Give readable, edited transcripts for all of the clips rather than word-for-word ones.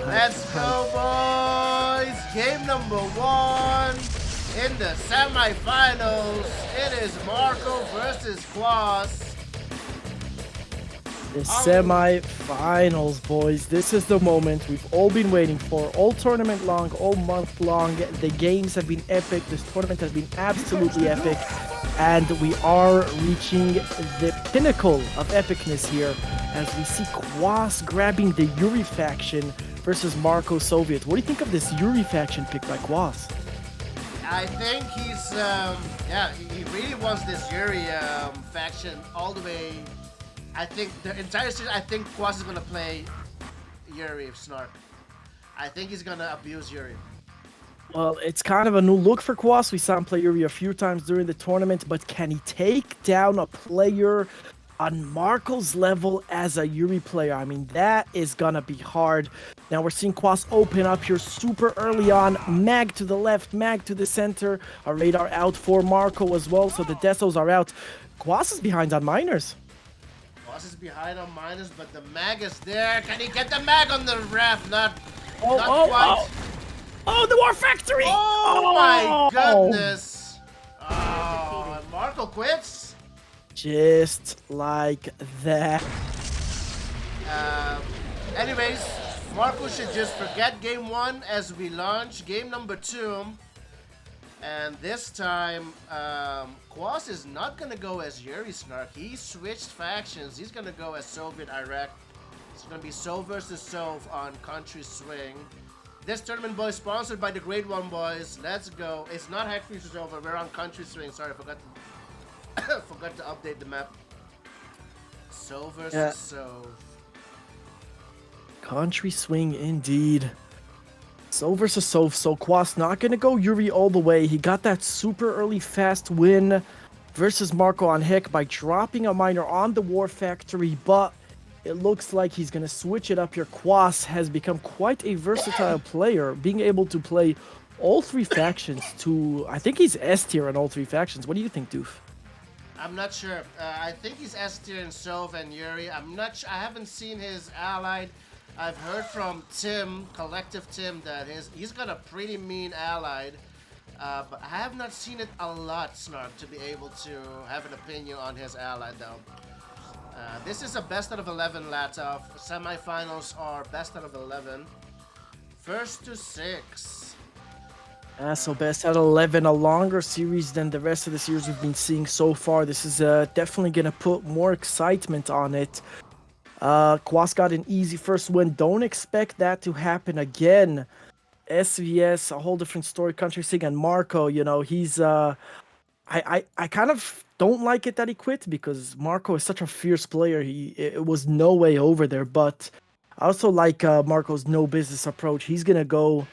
Let's go, boys! Game number 1 in the semifinals. It is Marko versus Quos. The semi-finals, boys. This is the moment we've all been waiting for. All tournament long, all month long. The games have been epic. This tournament has been absolutely epic. And we are reaching the pinnacle of epicness here as we see Quas grabbing the Yuri faction versus Marko Soviet. What do you think of this Yuri faction pick by Quas? I think he's, yeah, he really wants this Yuri faction all the way. I think the entire season, I think Quas is going to play Yuri Snark. I think he's going to abuse Yuri. Well, it's kind of a new look for Quas. We saw him play Yuri a few times during the tournament, but can he take down a player on Marko's level as a Yuri player? I mean, that is gonna be hard. Now we're seeing Quas open up here super early on. Mag to the left, mag to the center. A radar out for Marko as well, so the Desos are out. Quas is behind on miners. Quas is behind on minus, but the mag is there. Can he get the mag on the ref? Not quite. Oh, the War Factory! Oh my goodness! Oh, and Marko quits? Just like that. Anyways, Marko should just forget game 1 as we launch game number 2. And this time, Quas is not gonna go as Yuri Snark. He switched factions. He's gonna go as Soviet Iraq. It's gonna be Sov versus Sov on Country Swing. This tournament, boys, sponsored by the Grade 1 boys. Let's go. It's not Hack Features over. We're on Country Swing. Sorry, I forgot to update the map. Sov versus Sov. Country Swing indeed. Sov versus Sov. So Quas not gonna go Yuri all the way. He got that super early fast win versus Marko on Heck by dropping a miner on the War Factory, but it looks like he's gonna switch it up here. Quas has become quite a versatile player, being able to play all 3 factions to, I think he's S tier in all 3 factions. What do you think, Doof? I'm not sure. I think he's S tier in Sov and Yuri. I haven't seen his allied. I've heard from Tim, Collective Tim, that he's got a pretty mean allied. But I have not seen it a lot, Snark, to be able to have an opinion on his allied, though. This is a best out of 11 Latov. Semifinals are best out of 11. First to 6. So best out of 11, a longer series than the rest of the series we've been seeing so far. This is definitely going to put more excitement on it. Quas got an easy first win. Don't expect that to happen again. SVS, a whole different story. Country Sig and Marko, you know, he's... I kind of don't like it that he quit because Marko is such a fierce player. It was no way over there, but I also like Marko's no business approach. He's going to go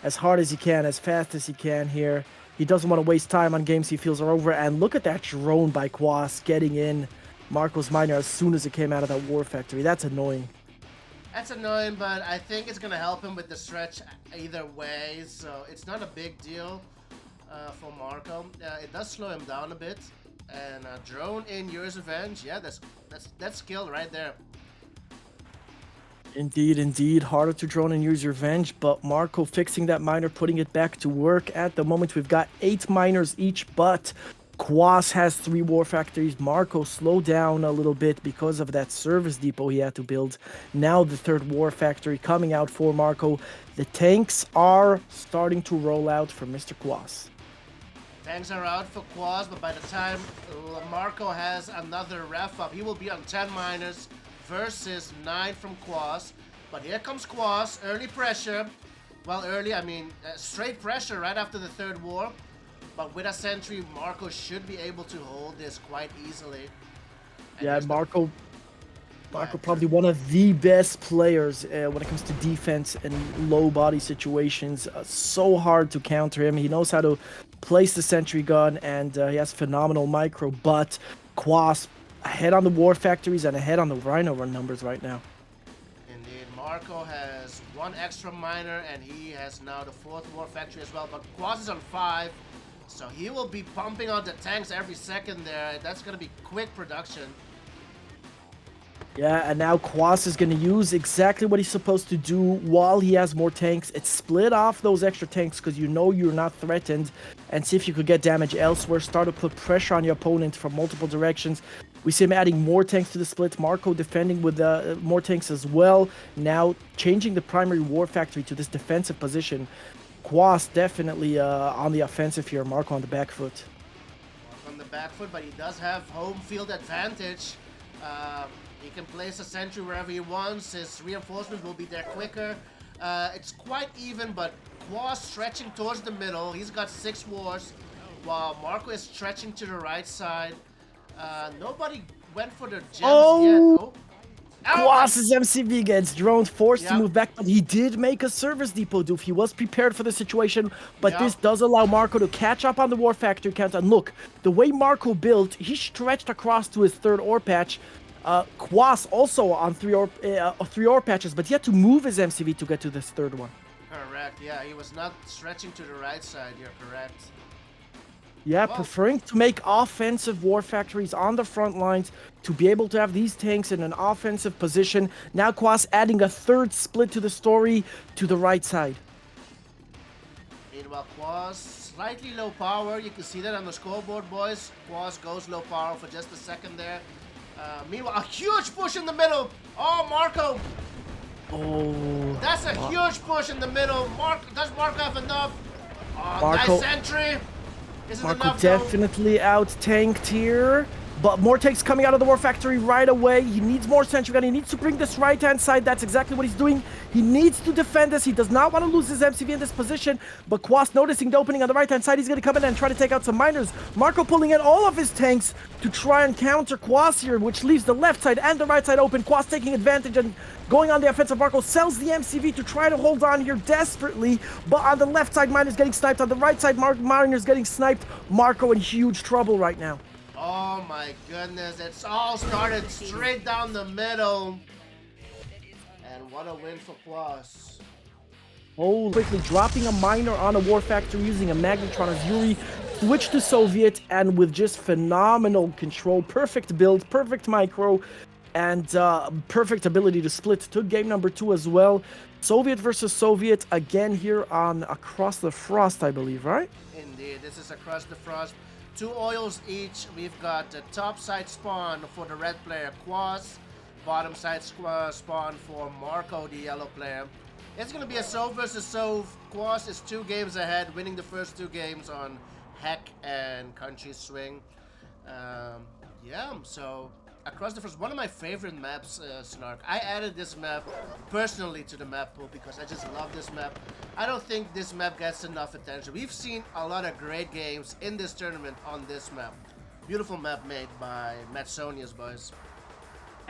as hard as he can, as fast as he can here. He doesn't want to waste time on games he feels are over. And look at that drone by Quas getting in Marko's miner as soon as it came out of that War Factory. That's annoying. That's annoying, but I think it's going to help him with the stretch either way, so it's not a big deal for Marko. It does slow him down a bit. And drone in Yuri's Revenge, yeah, that's skill right there. Indeed. Harder to drone and use revenge, but Marko fixing that miner, putting it back to work. At the moment, we've got 8 miners each, but Quas has 3 War Factories. Marko slowed down a little bit because of that service depot he had to build. Now the 3rd War Factory coming out for Marko. The tanks are starting to roll out for Mr. Quas. Tanks are out for Quas, but by the time Marko has another ref up, he will be on 10 miners versus 9 from Quas. But here comes Quas, early pressure. Well, early, I mean, straight pressure right after the 3rd war. But with a sentry, Marko should be able to hold this quite easily. And yeah, Marko probably one of the best players when it comes to defense and low body situations. So hard to counter him. He knows how to place the sentry gun, and he has phenomenal micro. But Quas ahead on the War Factories and ahead on the Rhino run numbers right now. Indeed, Marko has 1 extra miner, and he has now the 4th War Factory as well. But Quas is on 5. So he will be pumping out the tanks every second there. That's going to be quick production. Yeah, and now Quas is going to use exactly what he's supposed to do while he has more tanks. It's split off those extra tanks because you know you're not threatened, and see if you could get damage elsewhere. Start to put pressure on your opponent from multiple directions. We see him adding more tanks to the split. Marko defending with more tanks as well. Now changing the primary war factory to this defensive position. Quas definitely on the offensive here. Marko on the back foot. On the back foot, but he does have home field advantage. He can place a sentry wherever he wants. His reinforcements will be there quicker. It's quite even, but Quos stretching towards the middle. He's got 6 wars, while Marko is stretching to the right side. Nobody went for the gems yet. Oh. Quas' MCV gets droned, forced to move back, but he did make a service depot doof. He was prepared for the situation, but this does allow Marko to catch up on the war factory count. And look, the way Marko built, he stretched across to his 3rd ore patch. Quas also on 3 ore patches, but he had to move his MCV to get to this 3rd one. Correct, yeah, he was not stretching to the right side, you're correct. Yeah, preferring to make offensive war factories on the front lines to be able to have these tanks in an offensive position. Now Quas adding a 3rd split to the story to the right side. Meanwhile, Quas slightly low power. You can see that on the scoreboard, boys. Quas goes low power for just a second there. Meanwhile, a huge push in the middle. Oh, Marko. Oh. That's a huge push in the middle. Does Marko have enough? Oh, nice entry. Marko definitely out-tanked here, but more tanks coming out of the war factory right away. He needs more sentry gun. He needs to bring this right-hand side. That's exactly what he's doing. He needs to defend this. He does not want to lose his MCV in this position, but Quas noticing the opening on the right-hand side. He's going to come in and try to take out some miners. Marko pulling in all of his tanks to try and counter Quas here, which leaves the left side and the right side open. Quas taking advantage and going on the offensive. Marko sells the MCV to try to hold on here desperately, but on the left side, Miners getting sniped. On the right side, Miners getting sniped. Marko in huge trouble right now. Oh my goodness, it's all started straight down the middle. And what a win for Quas. Oh, quickly dropping a miner on a war factory using a Magnetron as Yuri. Switch to Soviet, and with just phenomenal control, perfect build, perfect micro, and perfect ability to split. Took game number 2 as well. Soviet versus Soviet again here on Across the Frost, I believe, right? Indeed, this is Across the Frost. 2 oils each. We've got the top side spawn for the red player, Quas. Bottom side spawn for Marko, the yellow player. It's going to be a Sov versus Sov. Quas is 2 games ahead, winning the first 2 games on Heck and Country Swing. Yeah, so Across the Frost, one of my favorite maps, Snark. I added this map personally to the map pool because I just love this map. I don't think this map gets enough attention. We've seen a lot of great games in this tournament on this map. Beautiful map made by Matsonia's boys.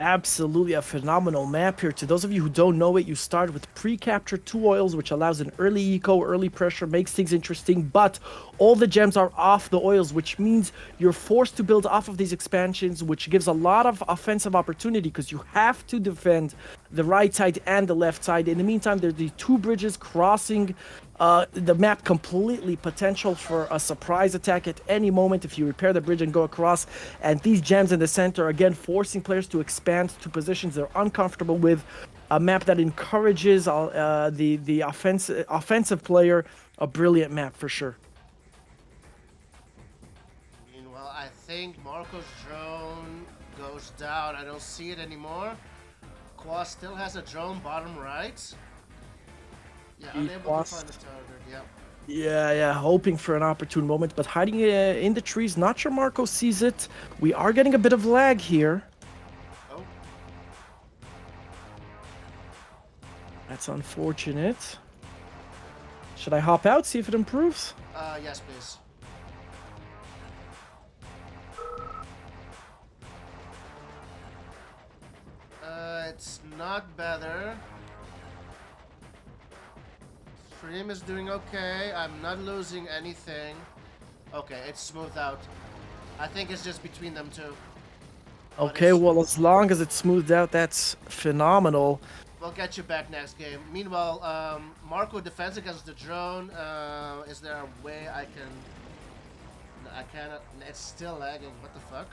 Absolutely a phenomenal map here. To those of you who don't know it, you start with pre-capture 2 oils, which allows an early eco, early pressure, makes things interesting, but all the gems are off the oils, which means you're forced to build off of these expansions, which gives a lot of offensive opportunity because you have to defend the right side and the left side. In the meantime, there's the 2 bridges crossing the map, completely potential for a surprise attack at any moment if you repair the bridge and go across. And these gems in the center, again, forcing players to expand to positions they're uncomfortable with. A map that encourages the offensive player. A brilliant map for sure. Meanwhile, I think Marko's drone goes down. I don't see it anymore. Quas still has a drone bottom right. Yeah, unable to find the target, Yeah, hoping for an opportune moment, but hiding in the trees. Not sure Marko sees it. We are getting a bit of lag here. Oh. That's unfortunate. Should I hop out, see if it improves? Yes, please. It's not better. Stream is doing okay. I'm not losing anything. Okay, it's smoothed out. I think it's just between them two. Okay, well, as long as it's smoothed out, that's phenomenal. We'll get you back next game. Meanwhile, Marko defends against the drone. Is there a way I can... I cannot... It's still lagging. What the fuck?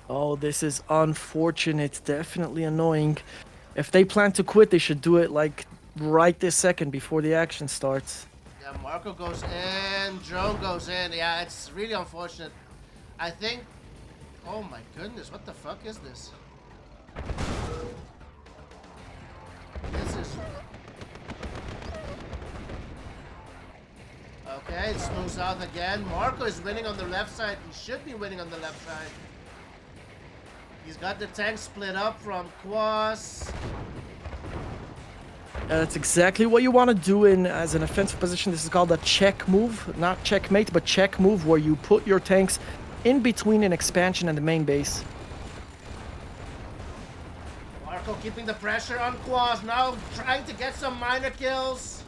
Oh, this is unfortunate. Definitely annoying. If they plan to quit, they should do it like right this second before the action starts. Yeah, Marko goes in, drone goes in. Yeah, it's really unfortunate. I think. Oh my goodness, what the fuck is this? This is. Okay, it smooths out again. Marko is winning on the left side. He should be winning on the left side. He's got the tank split up from Quos. That's exactly what you want to do in as an offensive position. This is called a check move, not checkmate, but check move, where you put your tanks in between an expansion and the main base. Marko keeping the pressure on Quos, now trying to get some minor kills.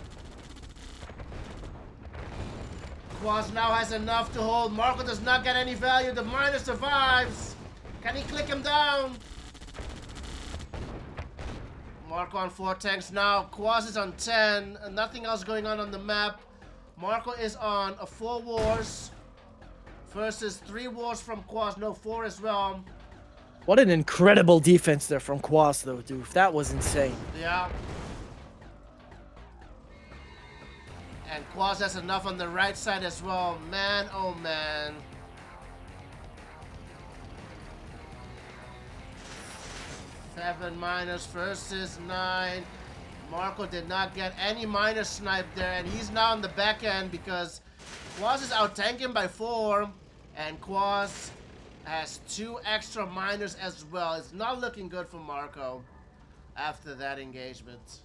Quos now has enough to hold. Marko does not get any value. The miner survives. Can he click him down? Marko on 4 tanks now. Quos is on 10. Nothing else going on the map. Marko is on 4 wars versus 3 wars from Quos. No, 4 as well. What an incredible defense there from Quas, though, dude. That was insane. Yeah. And Quos has enough on the right side as well. Man, oh man. Seven miners versus 9. Marko did not get any miner snipe there, and he's now on the back end because Quos is out tanking by 4, and Quos has 2 extra miners as well. It's not looking good for Marko after that engagement.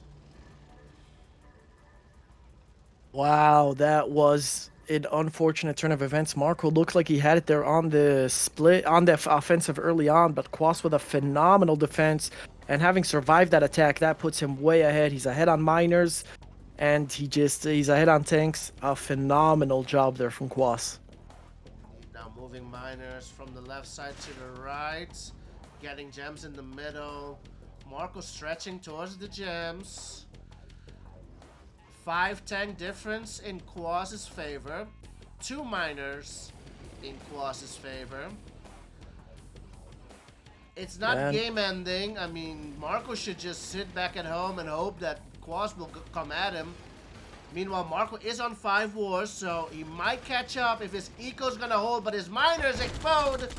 Wow, that was an unfortunate turn of events. Marko looked like he had it there on the split, on the offensive early on, but Quas with a phenomenal defense. And having survived that attack, that puts him way ahead. He's ahead on miners, and he's ahead on tanks. A phenomenal job there from Quas. Now moving miners from the left side to the right. Getting gems in the middle. Marko stretching towards the gems. 5 tank difference in Quas' favor. 2 miners in Quas' favor. It's not game ending. I mean, Marko should just sit back at home and hope that Quas will come at him. Meanwhile, Marko is on 5 wars, so he might catch up if his eco's gonna hold, but his miner is exposed.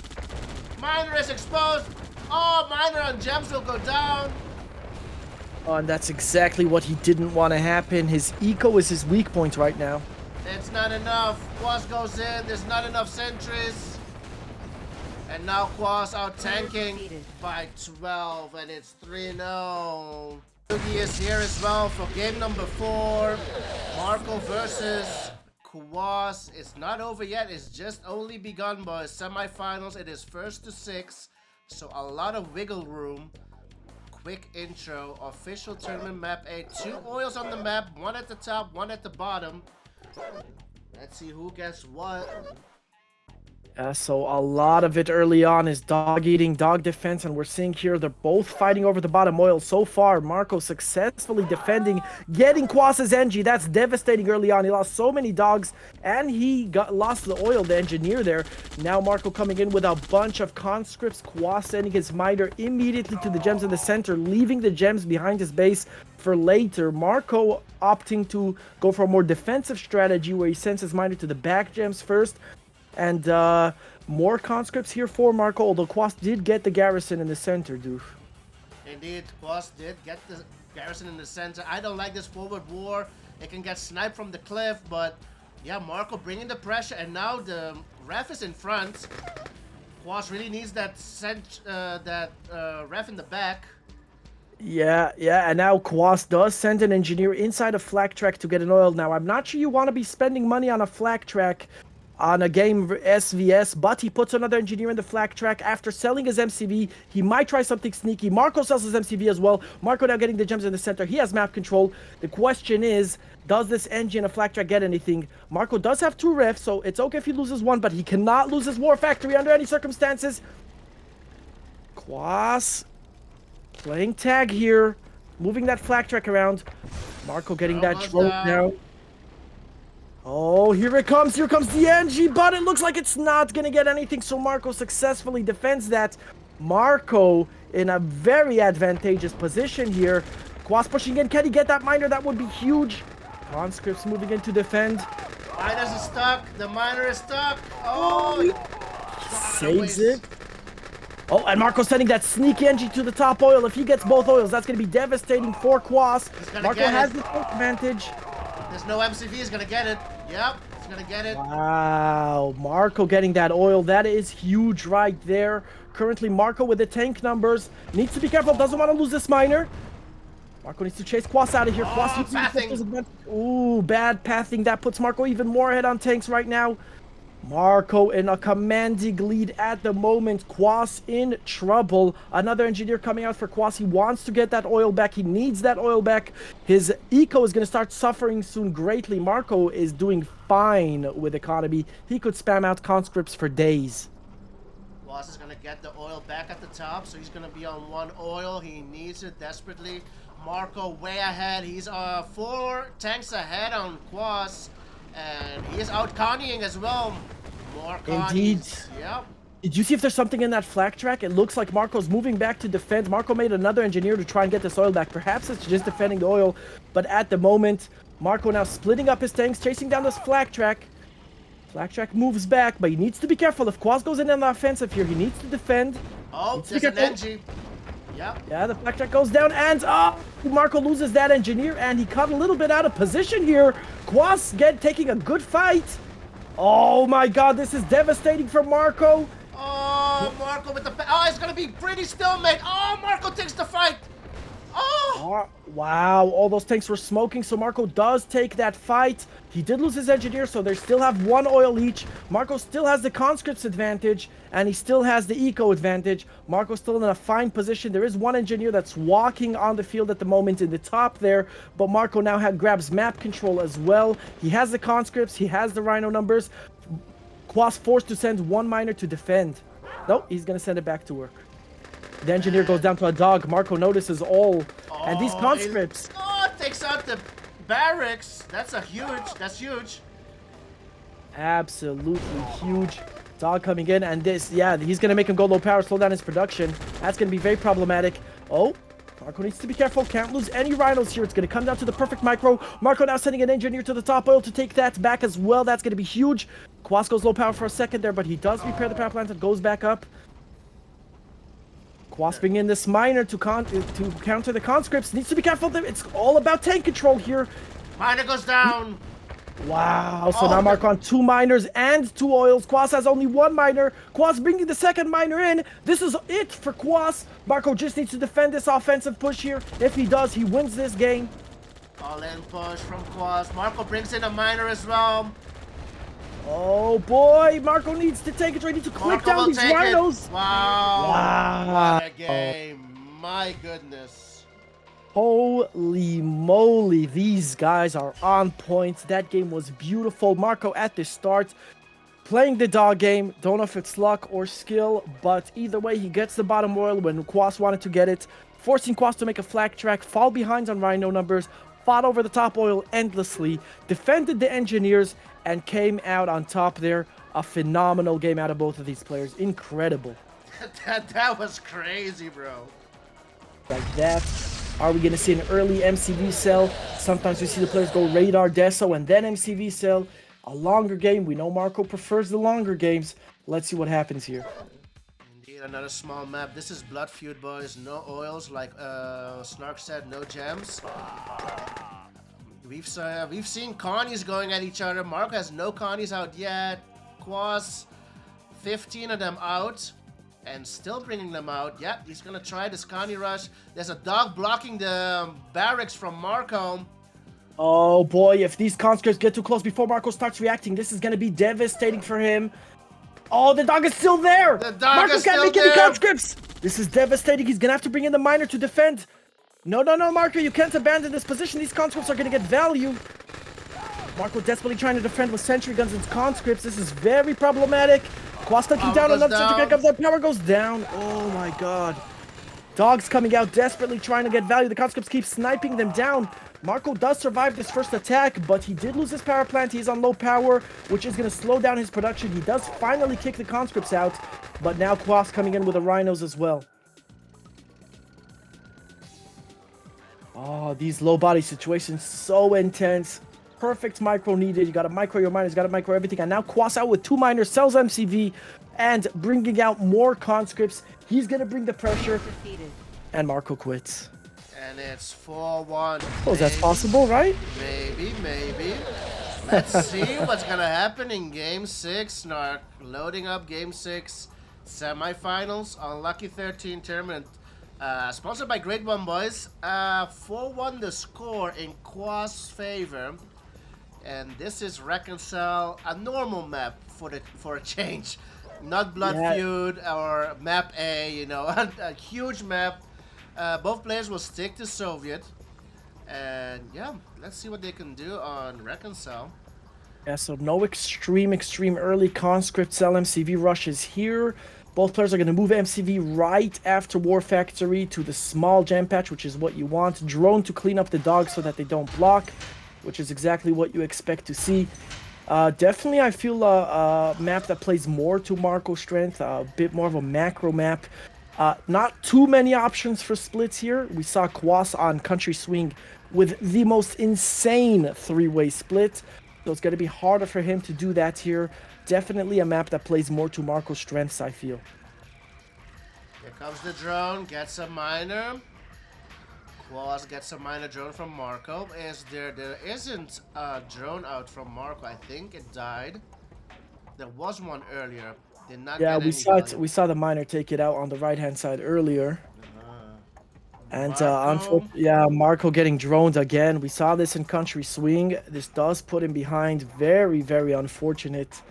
Miner is exposed. Oh, miner on gems will go down. Oh, and that's exactly what he didn't want to happen. His eco is his weak point right now. It's not enough. Quas goes in. There's not enough sentries. And now Quas out tanking by 12, and it's 3-0. Yuri is here as well for game number 4. Marko versus Quas. It's not over yet. It's just only begun, boys. Semifinals. It is 1st to 6, so a lot of wiggle room. Quick intro. Official tournament map 8. 2 oils on the map. 1 at the top, 1 at the bottom. Let's see who gets what. So a lot of it early on is dog eating, dog defense, and we're seeing here they're both fighting over the bottom oil. So far, Marko successfully defending, getting Quas's NG. That's devastating early on. He lost so many dogs, and he lost the oil, the engineer there. Now Marko coming in with a bunch of conscripts. Quas sending his miner immediately to the gems in the center, leaving the gems behind his base for later. Marko opting to go for a more defensive strategy where he sends his miner to the back gems first. And more conscripts here for Marko, although Quas did get the garrison in the center, dude. Indeed, Quas did get the garrison in the center. I don't like this forward war. It can get sniped from the cliff, but yeah, Marko bringing the pressure, and now the ref is in front. Quas really needs that ref in the back. Yeah, and now Quas does send an engineer inside a flak track to get an oil. Now, I'm not sure you want to be spending money on a flak track on a game SVS, but he puts another engineer in the flak track. After selling his MCV, he might try something sneaky. Marko sells his MCV as well. Marko now getting the gems in the center. He has map control. The question is, does this NG in a flak track get anything? Marko does have 2 refs, so it's okay if he loses 1, but he cannot lose his war factory under any circumstances. Quas playing tag here, moving that flak track around. Marko getting that drone now. Oh, here it comes. Here comes the NG, but it looks like it's not going to get anything. So Marko successfully defends that. Marko in a very advantageous position here. Quas pushing in. Can he get that miner? That would be huge. Conscripts moving in to defend. Miners is stuck. The miner is stuck. Oh, Saves it. Oh, and Marko sending that sneaky NG to the top oil. If he gets both oils, that's going to be devastating for Quas. Marko has the advantage. There's no MCV. He's going to get it. Yep, he's going to get it. Wow, Marko getting that oil. That is huge right there. Currently, Marko with the tank numbers. Needs to be careful. Doesn't want to lose this miner. Marko needs to chase Quas out of here. Quas pathing. Ooh, bad pathing. That puts Marko even more ahead on tanks right now. Marko in a commanding lead at the moment. Quas in trouble. Another engineer coming out for Quas. He wants to get that oil back. He needs that oil back. His eco is going to start suffering soon greatly. Marko is doing fine with economy. He could spam out conscripts for days. Quas is going to get the oil back at the top, so he's going to be on one oil. He needs it desperately. Marko way ahead. He's 4 tanks ahead on Quas. And he is out Connieing as well. More Connies. Indeed. Yep. Did you see if there's something in that flag track? It looks like Marko's moving back to defend. Marko made another engineer to try and get this oil back. Perhaps it's just defending the oil. But at the moment, Marko now splitting up his tanks, chasing down this flag track. Flag track moves back, but he needs to be careful. If Quas goes in on the offensive here, he needs to defend. Oh, there's an NG. Yep. Yeah, the flag track goes down, and Marko loses that engineer, and he cut a little bit out of position here. Quas taking a good fight. Oh my god, this is devastating for Marko. Oh, Marko with the... Oh, it's going to be pretty stalemate. Oh, Marko takes the fight. Oh! Wow, all those tanks were smoking, so Marko does take that fight. He did lose his engineer, so they still have 1 oil each. Marko still has the conscripts advantage, and he still has the eco advantage. Marko's still in a fine position. There is 1 engineer that's walking on the field at the moment in the top there, but Marko now grabs map control as well. He has the conscripts, he has the rhino numbers. Quas forced to send 1 miner to defend. Nope, he's gonna send it back to work. The engineer goes down to a dog. Marko notices all. And these conscripts. It takes out the barracks. That's huge. Absolutely huge. Dog coming in. And this, yeah, he's going to make him go low power, slow down his production. That's going to be very problematic. Oh, Marko needs to be careful. Can't lose any rhinos here. It's going to come down to the perfect micro. Marko now sending an engineer to the top oil to take that back as well. That's going to be huge. Quas goes low power for a second there, but he does repair the power plant and goes back up. Quas bringing in this miner to counter the conscripts. Needs to be careful. It's all about tank control here. Miner goes down. Wow. So now Marko on 2 miners and 2 oils. Quas has only 1 miner. Quas bringing the second miner in. This is it for Quas. Marko just needs to defend this offensive push here. If he does, he wins this game. All-in push from Quas. Marko brings in a miner as well. Oh boy, Marko needs to take it. Ready to click down these rhinos. Wow. What a game. My goodness. Holy moly, these guys are on point. That game was beautiful. Marko at the start, playing the dog game. Don't know if it's luck or skill, but either way, he gets the bottom oil when Quas wanted to get it, forcing Quas to make a flag track, fall behind on rhino numbers, fought over the top oil endlessly, defended the engineers, and came out on top there. A phenomenal game out of both of these players. Incredible. that was crazy, bro. Like that. Are we going to see an early MCV sell? Sometimes we see the players go radar, deso, and then MCV sell. A longer game. We know Marko prefers the longer games. Let's see what happens here. Indeed, another small map. This is Blood Feud, boys. No oils, like Snark said, no gems. We've seen Connies going at each other. Marko has no Connies out yet. Quas, 15 of them out. And still bringing them out. Yep, he's going to try this Connie rush. There's a dog blocking the barracks from Marko. Oh boy, if these conscripts get too close before Marko starts reacting, this is going to be devastating for him. Oh, the dog is still there! The dog Marko is can't still make there! any conscripts! This is devastating. He's going to have to bring in the miner to defend. No, Marko, you can't abandon this position. These conscripts are going to get value. Marko desperately trying to defend with sentry guns and conscripts. This is very problematic. Quas taking down another sentry gun. That power goes down. Oh my god. Dogs coming out desperately trying to get value. The conscripts keep sniping them down. Marko does survive this first attack, but he did lose his power plant. He's on low power, which is going to slow down his production. He does finally kick the conscripts out, but now Quos coming in with the rhinos as well. Oh, these low body situations, so intense. Perfect micro needed. You got to micro your miners, got to micro everything. And now Quos out with 2 miners, sells MCV, and bringing out more conscripts. He's going to bring the pressure. And Marko quits. And it's 4-1. Oh, that's possible, right? Maybe. Let's see what's going to happen in Game 6, Snark. Loading up Game 6 semifinals on Lucky 13 tournament. Sponsored by Grade 1 Boys. 4-1 the score in Quas' favor. And this is Reconcile, a normal map for a change. Not Blood Feud or Map A, you know, a huge map. Both players will stick to Soviet. And yeah, let's see what they can do on Reconcile. Yeah, so no extreme early conscript cell MCV rushes here. Both players are going to move MCV right after War Factory to the small jam patch, which is what you want. Drone to clean up the dogs so that they don't block, which is exactly what you expect to see. Definitely, I feel a map that plays more to Marko's strength, a bit more of a macro map. Not too many options for splits here. We saw Quos on Country Swing with the most insane 3-way split, so it's going to be harder for him to do that here. Definitely a map that plays more to Marko's strengths, I feel. Here comes the drone, gets a miner. Quos gets a miner drone from Marko. There isn't a drone out from Marko. I think it died. There was one earlier. Did not Yeah, get we any saw it. value. We saw the miner take it out on the right-hand side earlier. And Marko. unfortunately, yeah, Marko getting droned again. We saw this in Country Swing. This does put him behind. Very, very unfortunate.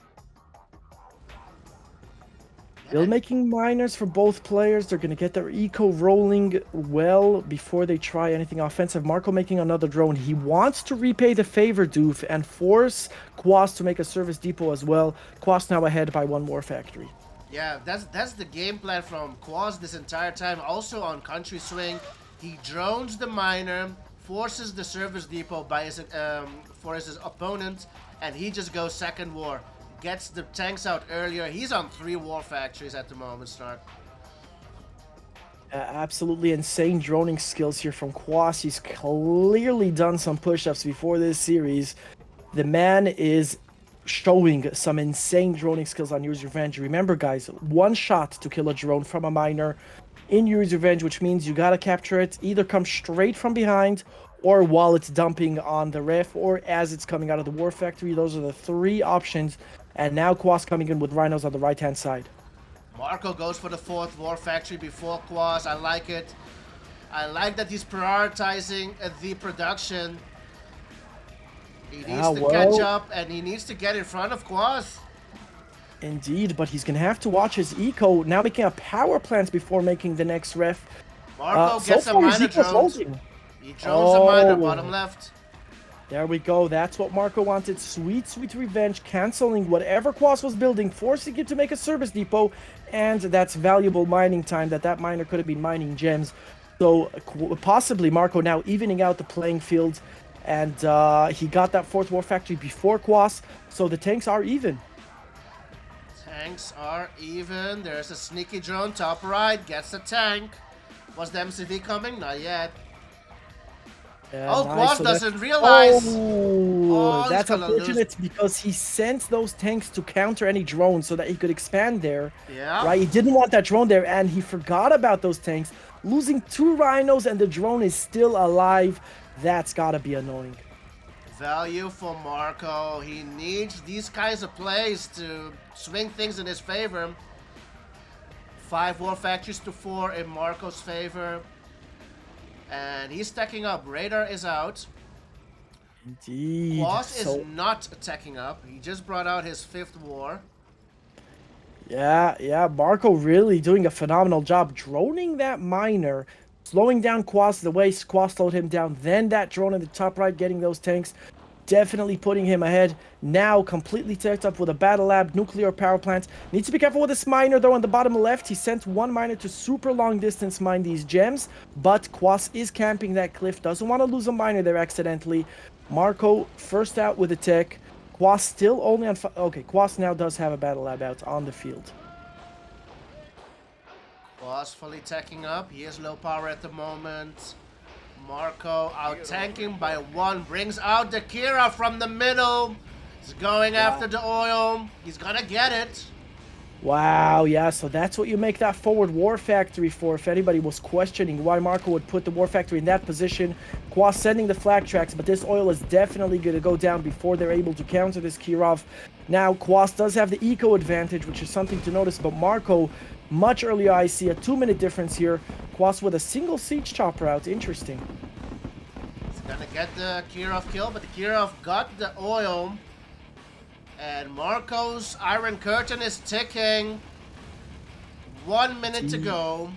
Still making miners for both players. They're going to get their eco rolling well before they try anything offensive. Marko making another drone. He wants to repay the favor, Doof, and force Quos to make a service depot as well. Quos now ahead by 1 more factory. Yeah, that's the game plan from Quos this entire time. Also on Country Swing, he drones the miner, forces the service depot by his for his opponent, and he just goes second war. Gets the tanks out earlier. He's on 3 war factories at the moment, Snark. Absolutely insane droning skills here from Quos. He's clearly done some push-ups before this series. The man is showing some insane droning skills on Yuri's Revenge. Remember, guys, 1 shot to kill a drone from a miner in Yuri's Revenge, which means you gotta capture it, either come straight from behind or while it's dumping on the ref or as it's coming out of the war factory. Those are the 3 options. And now Quos coming in with rhinos on the right-hand side. Marko goes for the 4th war factory before Quos. I like it. I like that he's prioritizing the production. He needs to catch up, and he needs to get in front of Quos. Indeed, but he's going to have to watch his eco. Now making a power plant before making the next ref. Marko gets a miner drone. He drones a miner bottom left. There we go. That's what Marko wanted. Sweet, sweet revenge. Canceling whatever Quos was building, forcing him to make a service depot. And that's valuable mining time that miner could have been mining gems. So possibly Marko now evening out the playing field. And he got that 4th war factory before Quos. So the tanks are even. Tanks are even. There's a sneaky drone top right. Gets the tank. Was the MCV coming? Not yet. Oh, nice. Quos doesn't realize. Oh, that's unfortunate because he sent those tanks to counter any drones so that he could expand there. Yeah. Right? He didn't want that drone there, and he forgot about those tanks. Losing 2 rhinos, and the drone is still alive. That's gotta be annoying. Value for Marko. He needs these kinds of plays to swing things in his favor. 5 war factories to 4 in Marko's favor. And he's stacking up. Radar is out. Indeed. Quos is not attacking up. He just brought out his 5th war. Yeah, Marko really doing a phenomenal job droning that miner, slowing down Quos the way Quos slowed him down, then that drone in the top right getting those tanks. definitely putting him ahead. Now completely teched up with a battle lab, nuclear power plant. Needs to be careful with this miner though on the bottom left. He sent one miner to super long distance mine these gems, but Quas is camping that cliff. Doesn't want to lose a miner there accidentally. Marko first out with a tech. Quas still only on... Okay, Quas now does have a battle lab out on the field. Quas fully teching up. He is low power at the moment. Marko out tanking by one. Brings out the Kira from the middle. He's going after the oil. He's gonna get it. Wow, yeah, so that's what you make that forward war factory for. If anybody was questioning why Marko would put the war factory in that position, Quas sending the flag tracks, but this oil is definitely going to go down before they're able to counter this Kirov. Now, Quas does have the eco advantage, which is something to notice, but Marko, much earlier, I see a 2-minute difference here. Quas with a single siege chopper out. Interesting. He's gonna get the Kirov kill, but the Kirov got the oil. And Marko's Iron Curtain is ticking. 1 minute to go.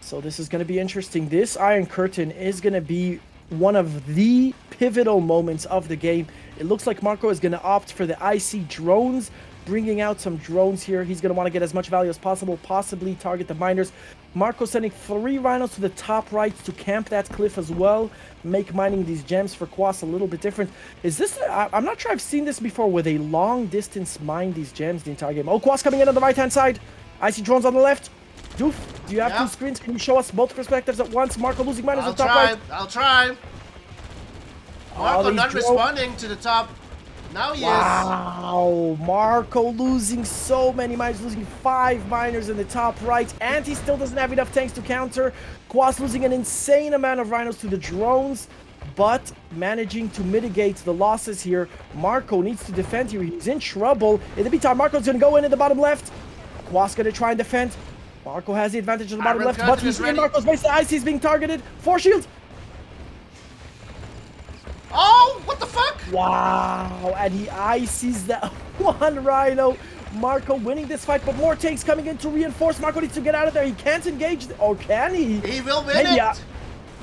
So this is going to be interesting. This Iron Curtain is going to be one of the pivotal moments of the game. It looks like Marko is going to opt for the IC drones, bringing out some drones here. He's going to want to get as much value as possible, possibly target the miners. Marko sending 3 rhinos to the top right to camp that cliff as well. Make mining these gems for Quas a little bit different. Is this... I'm not sure I've seen this before where they long distance mine these gems the entire game. Oh, Quas coming in on the right hand side. I see drones on the left. Doof, do you have 2 screens? Can you show us both perspectives at once? Marko losing miners at the top right. I'll try. Marko not responding to the top. Now he is. Wow, Marko losing so many miners, losing 5 miners in the top right, and he still doesn't have enough tanks to counter. Quas losing an insane amount of rhinos to the drones, but managing to mitigate the losses here. Marko needs to defend here. He's in trouble. In the meantime, Marko's going to go in at the bottom left. Quas going to try and defend. Marko has the advantage of the bottom left, but he's in Marko's base. The IC is being targeted. 4 shield. Oh, what the fuck? Wow, and he ICs that one rhino. Marko winning this fight, but more tanks coming in to reinforce. Marko needs to get out of there. He can't engage, or can he? He will win it.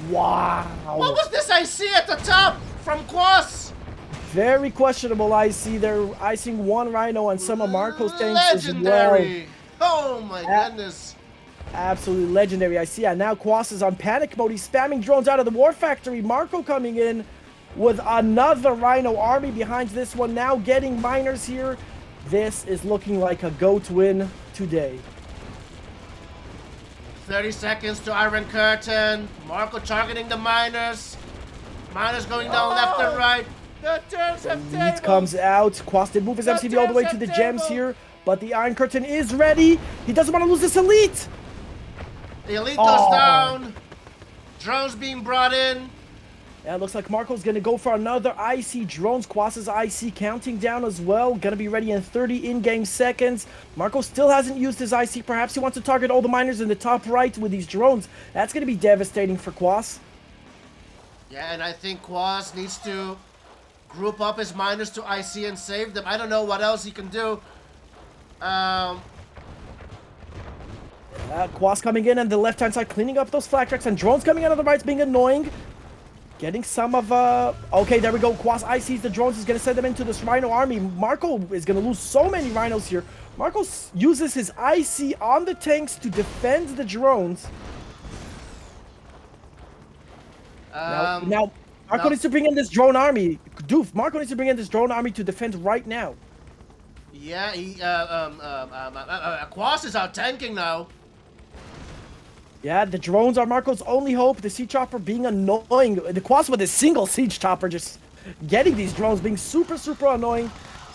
Wow. What was this I see at the top from Quos? Very questionable IC. They're icing one rhino on some of Marko's tanks as well. Legendary. Oh my goodness. Absolutely legendary IC. And now Quos is on panic mode. He's spamming drones out of the war factory. Marko coming in with another rhino army behind this one, now getting miners here. This is looking like a GOAT win today. 30 seconds to Iron Curtain. Marko targeting the miners. Miners going down left and right. The turns have tabled. Lead comes out. Quas did move his MCV all the way to the gems here, but the Iron Curtain is ready. He doesn't want to lose this elite. The elite goes down. Drones being brought in. Yeah, it looks like Marko's going to go for another IC drones. Quas's IC counting down as well. Going to be ready in 30 in-game seconds. Marko still hasn't used his IC. Perhaps he wants to target all the miners in the top right with these drones. That's going to be devastating for Quas. Yeah, and I think Quas needs to group up his miners to IC and save them. I don't know what else he can do. Quas coming in on the left-hand side, cleaning up those flag tracks, and drones coming out of the right, being annoying. Getting some of, okay, there we go. Quas ICs the drones. He's going to send them into this rhino army. Marko is going to lose so many rhinos here. Marko uses his IC on the tanks to defend the drones. Now Marko needs to bring in this drone army. Doof, Marko needs to bring in this drone army to defend right now. Yeah, Quas is out tanking now. Yeah, the drones are Marko's only hope. The siege chopper being annoying. The Quas with a single siege chopper just getting these drones being super, super annoying.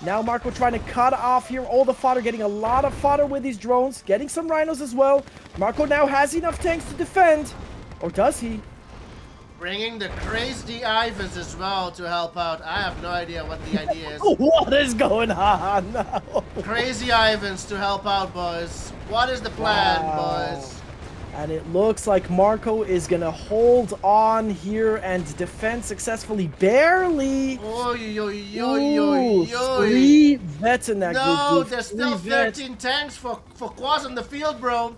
Now Marko trying to cut off here all the fodder, getting a lot of fodder with these drones, getting some rhinos as well. Marko now has enough tanks to defend. Or does he? Bringing the crazy Ivans as well to help out. I have no idea what the idea is. What is going on now? Crazy Ivans to help out, boys. What is the plan, boys? And it looks like Marko is going to hold on here and defend successfully. Barely. Ooh, 3 vets in that group. No, there's still 13 tanks for Quas on the field, bro.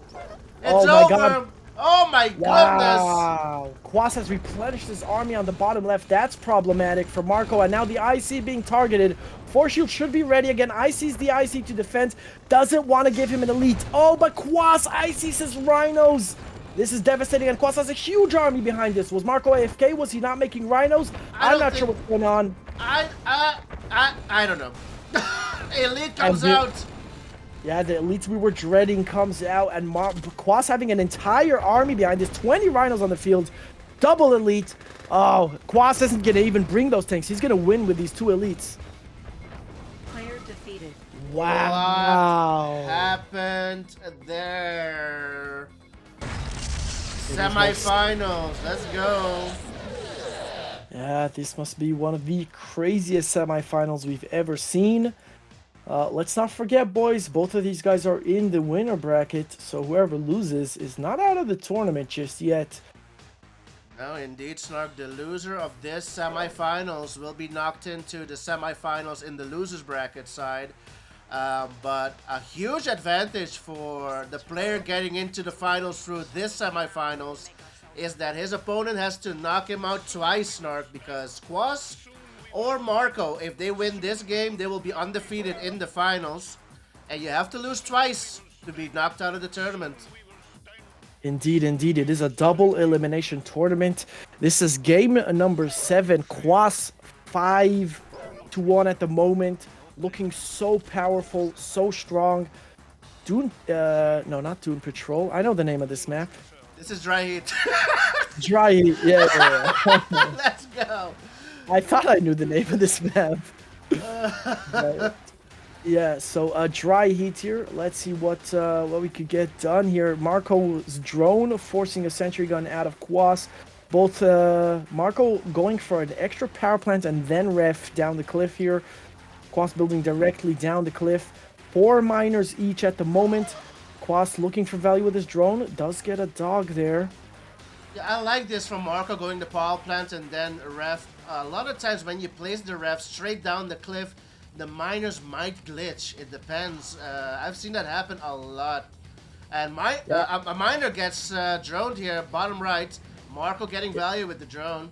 It's oh my over. God. Oh my goodness! Wow. Quas has replenished his army on the bottom left. That's problematic for Marko. And now the IC being targeted. Force shield should be ready again. IC's the IC to defend. Doesn't want to give him an elite. Oh, but Quas IC says rhinos. This is devastating, and Quas has a huge army behind this. Was Marko AFK? Was he not making rhinos? I'm not sure what's going on. I don't know. Elite comes out. Yeah, the elites we were dreading comes out, and Quas having an entire army behind this. 20 rhinos on the field. Double elite. Oh, Quas isn't going to even bring those tanks. He's going to win with these two elites. Player defeated. Wow. What happened there? Semifinals. Let's go. Yeah, this must be one of the craziest semifinals we've ever seen. Let's not forget, boys, both of these guys are in the winner bracket, so whoever loses is not out of the tournament just yet. No, indeed, Snark. The loser of this semifinals will be knocked into the semifinals in the losers bracket side. But a huge advantage for the player getting into the finals through this semifinals is that his opponent has to knock him out twice, Snark, because Quos or Marko, if they win this game, they will be undefeated in the finals, and you have to lose twice to be knocked out of the tournament. Indeed, indeed. It is a double elimination tournament. This is game number 7. Quas 5-1 at the moment. Looking so powerful, so strong. Dune, no, not Dune Patrol. I know the name of this map. This is Dry Heat. Dry Heat, yeah. Let's go. I thought I knew the name of this map. Yeah, so Dry Heat here. Let's see what we could get done here. Marko's drone forcing a sentry gun out of Quas. Both Marko going for an extra power plant and then ref down the cliff here. Quas building directly down the cliff. 4 miners each at the moment. Quas looking for value with his drone. Does get a dog there. Yeah, I like this from Marko going to power plant and then ref. A lot of times when you place the ref straight down the cliff, the miners might glitch. It depends. I've seen that happen a lot. And a miner gets droned here, bottom right. Marko getting value with the drone.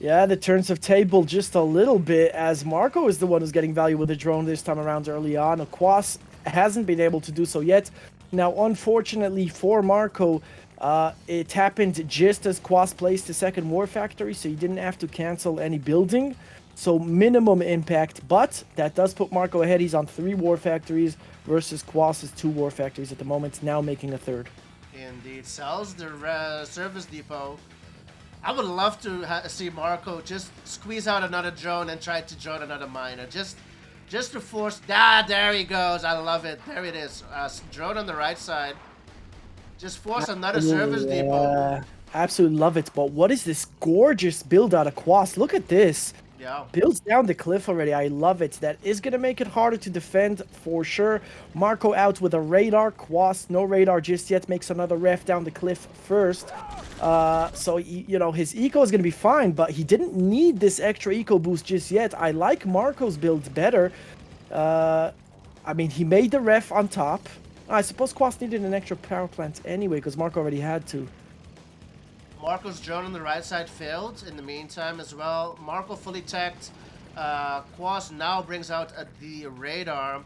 Yeah, the turns of table just a little bit, as Marko is the one who's getting value with the drone this time around early on. Quas hasn't been able to do so yet. Now, unfortunately for Marko, it happened just as Quas placed the second war factory, so he didn't have to cancel any building. So minimum impact, but that does put Marko ahead. He's on 3 war factories versus Quas's 2 war factories at the moment, now making a third. Indeed, sells the service depot. I would love to see Marko just squeeze out another drone and try to drone another miner. Just to force... Ah, there he goes. I love it. There it is. Drone on the right side. Just force another service depot. Absolutely love it. But what is this gorgeous build out of Quas? Look at this. Yeah. Builds down the cliff already. I love it. That is going to make it harder to defend for sure. Marko out with a radar. Quas, no radar just yet. Makes another ref down the cliff first. So, you know, his eco is going to be fine, but he didn't need this extra eco boost just yet. I like Marko's build better. I mean, he made the ref on top. I suppose Quas needed an extra power plant anyway, because Marko already had to. Marko's drone on the right side failed in the meantime as well. Marko fully teched. Quas now brings out the radar.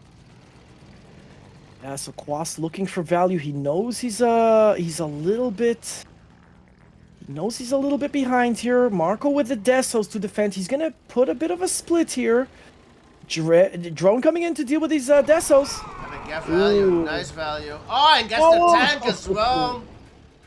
Yeah, so Quas looking for value. He knows he's a little bit... He knows he's a little bit behind here. Marko with the Desos to defend. He's going to put a bit of a split here. Drone coming in to deal with these Desos. Gonna get value. Ooh. Nice value. Oh, and gets the tank as well.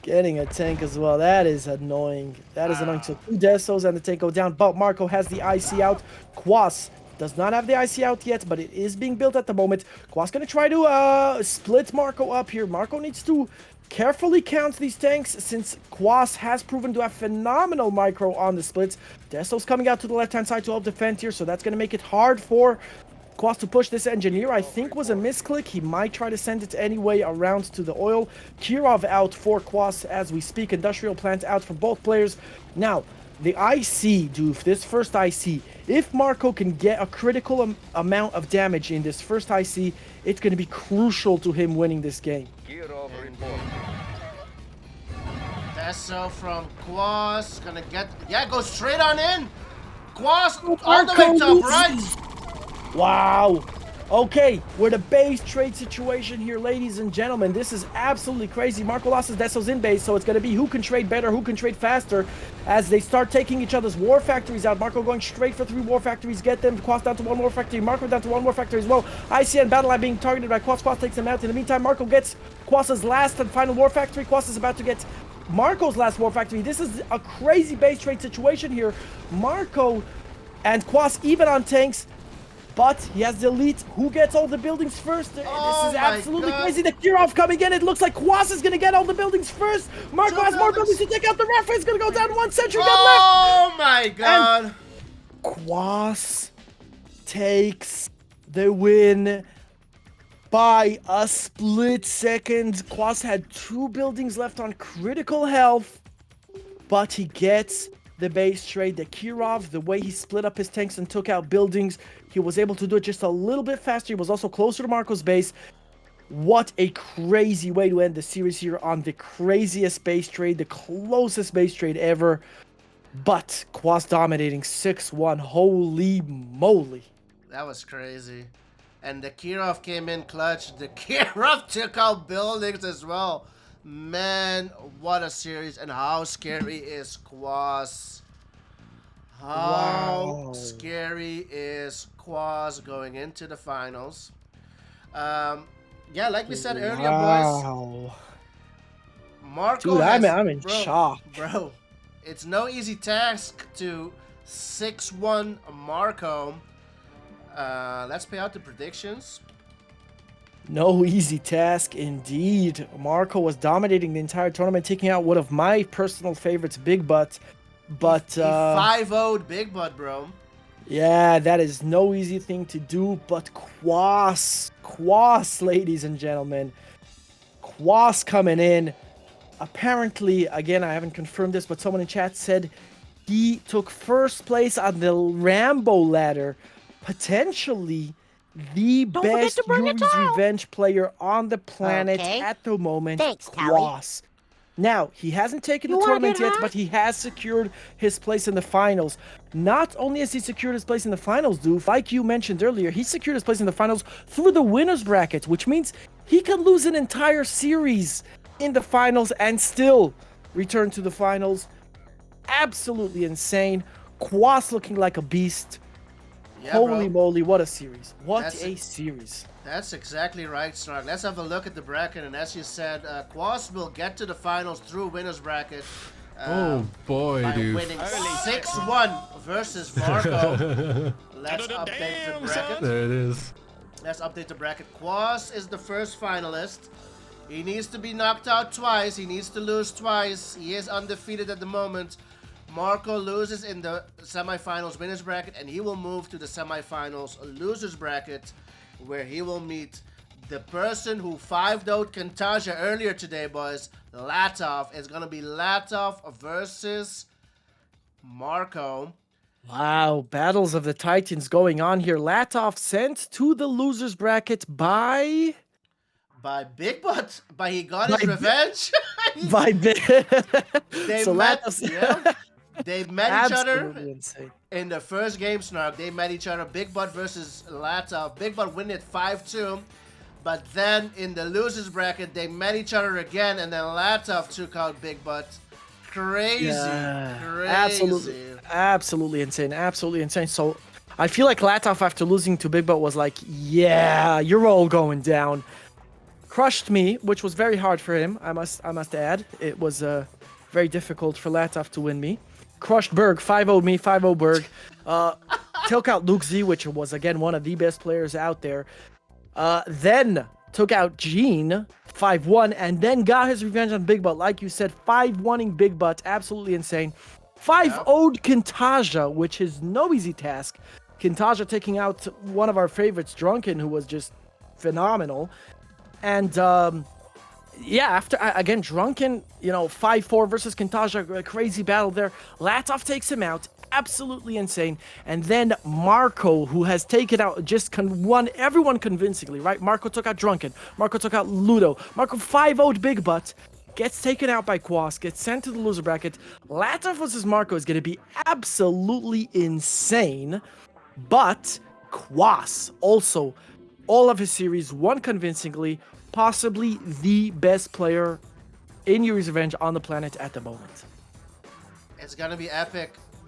Getting a tank as well. That is annoying. That is annoying. So 2 Desos and the tank go down. But Marko has the IC out. Quas does not have the IC out yet, but it is being built at the moment. Quas going to try to split Marko up here. Marko needs to carefully count these tanks, since Quas has proven to have phenomenal micro on the splits. Desos coming out to the left-hand side to help defend here, so that's going to make it hard for Quas to push this engineer. I think was a misclick. He might try to send it anyway around to the oil. Kirov out for Quas as we speak. Industrial plant out for both players. Now, the IC, Doof, this first IC, if Marko can get a critical amount of damage in this first IC, it's going to be crucial to him winning this game. SO from Quos. Gonna get... Yeah, go straight on in. Quos all the Marko way top loses. right. Wow. Okay, we're the base trade situation here, ladies and gentlemen. This is absolutely crazy. Marko lost his Desos in base, so it's going to be who can trade better, who can trade faster as they start taking each other's war factories out. Marko going straight for 3 war factories, get them. Quas down to 1 war factory. Marko down to 1 war factory as well. ICN battle line being targeted by Quas. Quas takes him out. In the meantime, Marko gets Quas's last and final war factory. Quas is about to get Marko's last war factory. This is a crazy base trade situation here. Marko and Quas even on tanks. But he has the elite. Who gets all the buildings first? This is absolutely crazy. The Kirov coming in. It looks like Quas is going to get all the buildings first. Marko has more buildings to take out. The referee is going to go down. 1 sentry gun left. Oh my god. And Quas takes the win by a split second. Quas had 2 buildings left on critical health. But he gets the base trade. The Kirov, the way he split up his tanks and took out buildings, he was able to do it just a little bit faster. He was also closer to Marko's base. What a crazy way to end the series here on the craziest base trade, the closest base trade ever. But Quas dominating 6-1. Holy moly. That was crazy. And the Kirov came in clutch. The Kirov took out buildings as well. Man, what a series. And how scary is Quas? How scary is Quas going into the finals? Yeah, like we said earlier, boys. Marko Dude, has, I'm in shock. Bro, it's no easy task to 6-1 Marko. Let's pay out the predictions. No easy task indeed. Marko was dominating the entire tournament, taking out one of my personal favorites, Big Butt. But he 5-0'd Big Butt, bro. Yeah, that is no easy thing to do. But Quas, ladies and gentlemen, Quas coming in. Apparently, again, I haven't confirmed this, but someone in chat said he took first place on the Rambo ladder, potentially the best Yuri's Revenge player on the planet at the moment. Thanks, Quas. Now, he hasn't taken the tournament yet, but he has secured his place in the finals. Not only has he secured his place in the finals, dude, like you mentioned earlier, he secured his place in the finals through the winner's bracket, which means he can lose an entire series in the finals and still return to the finals. Absolutely insane. Quas looking like a beast. Yeah, holy bro. moly, what a series. What a series. That's exactly right, Snark. Let's have a look at the bracket. And as you said, Quas will get to the finals through winner's bracket. Oh boy, by dude. winning 6-1 versus Marko. Let's update the bracket. There it is. Let's update the bracket. Quas is the first finalist. He needs to be knocked out twice. He needs to lose twice. He is undefeated at the moment. Marko loses in the semifinals winners bracket, and he will move to the semifinals losers bracket, where he will meet the person who 5-0'd Kintaja earlier today, boys. Latov. It's gonna be Latov versus Marko. Wow, battles of the Titans going on here. Latov sent to the losers bracket by Big Butt. By he got his revenge. by Big. They So met. Latov- Yeah, they met each other insane. in the first game. Snark. They met each other. Big Butt versus Latov. Big Butt win it 5-2. But then in the losers bracket, they met each other again, and then Latov took out Big Butt. Crazy, crazy. Absolutely insane. Absolutely insane. So I feel like Latov, after losing to Big Butt, was like, yeah, you're all going down. Crushed me, which was very hard for him, I must add. It was very difficult for Latov to win me. Crushed Berg, 5-0 me, 5-0 Berg. Took out Luke Z, which was, again, one of the best players out there. Then took out Gene, 5-1, and then got his revenge on Big Butt. Like you said, 5-1ing Big Butt, absolutely insane. 5-0'd Kintaja, which is no easy task. Kintaja taking out one of our favorites, Drunken, who was just phenomenal. And yeah, after again Drunken, 5-4 versus Kintaja, a crazy battle there. Latov takes him out, absolutely insane. And then Marko, who has taken out won everyone convincingly, right? Marko took out Drunken, Marko took out Ludo, Marko 5-0'd Big Butt, gets taken out by Quos, gets sent to the loser bracket. Latin versus Marko is going to be absolutely insane. But Quas also, all of his series won convincingly, possibly the best player in Yuri's Revenge on the planet at the moment. It's gonna be epic.